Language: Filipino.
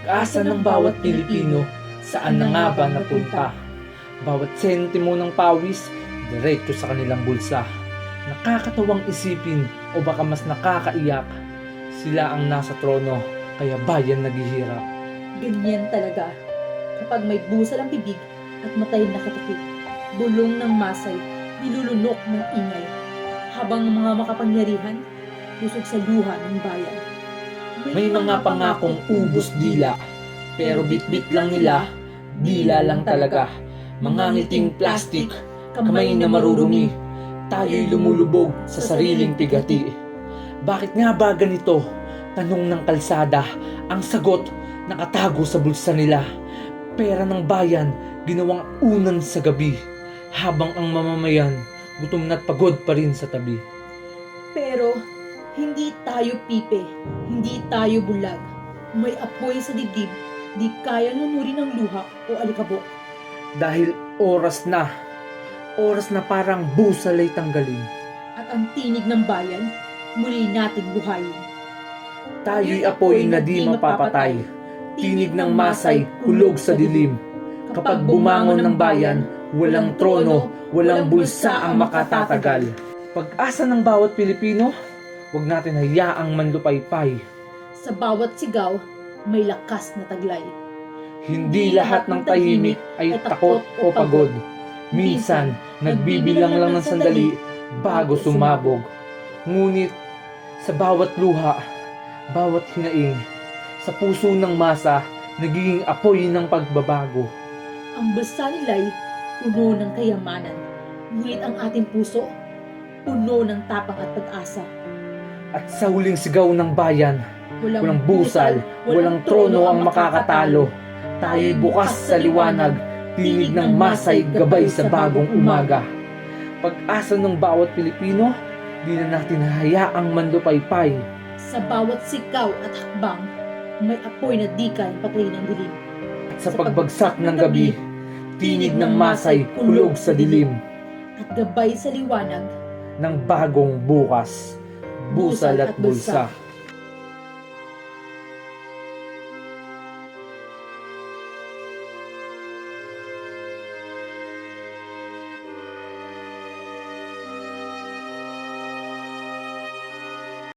Pag-asa ng bawat Pilipino, saan na nga ba napunta? Bawat sentimo ng pawis, diretso sa kanilang bulsa. Nakakatawang isipin o baka mas nakakaiyak. Sila ang nasa trono, kaya bayan naghihirap. Ganyan talaga. Kapag may busal ang bibig at matay nakatakip, bulong ng masay, nilulunok ng ingay. Habang ang mga makapangyarihan, lusog sa luha ng bayan. May mga pangakong ubos dila, pero bitbit lang nila, dila lang talaga. Mga ngiting plastik, kamay na marurumi, tayo'y lumulubog sa sariling pigati. Bakit nga ba ganito? Tanong ng kalsada, ang sagot nakatago sa bulsa nila. Pera ng bayan, ginawang unan sa gabi, habang ang mamamayan, gutom na't pagod pa rin sa tabi. Pero, hindi tayo pipe, hindi tayo bulag. May apoy sa dibdib, di kaya nunuri ng luha o alikabok. Dahil oras na parang busal ay tanggalin. At ang tinig ng bayan, muli nating buhayin. Tayo'y apoy na di mapapatay, tinig ng masay, hulog sa dilim. Kapag bumangon ng bayan, walang trono, walang bulsa ang makatatagal. Pag-asa ng bawat Pilipino, huwag natin hayaang manlupaypay. Sa bawat sigaw, may lakas na taglay. Hindi lahat ng tahimik ay takot o pagod. Minsan, nagbibilang lang ng sandali bago sumabog. Ngunit, sa bawat luha, bawat hinaing, sa puso ng masa, nagiging apoy ng pagbabago. Ang bulsa nila'y puno ng kayamanan. Ngunit ang ating puso, puno ng tapang at pag-asa. At sa huling sigaw ng bayan, walang busal, walang trono ang makakatalo. Tayo'y bukas sa liwanag, tinig ng masay gabay sa bagong umaga. Pag-asa ng bawat Pilipino, di na natin hayaang manlupaypay. Sa bawat sikaw at hakbang, may apoy na di kayang patayin ng dilim. At sa pagbagsak ng gabi, tinig ng masay hulog sa dilim. At gabay sa liwanag, Ng bagong bukas, busal at bulsa.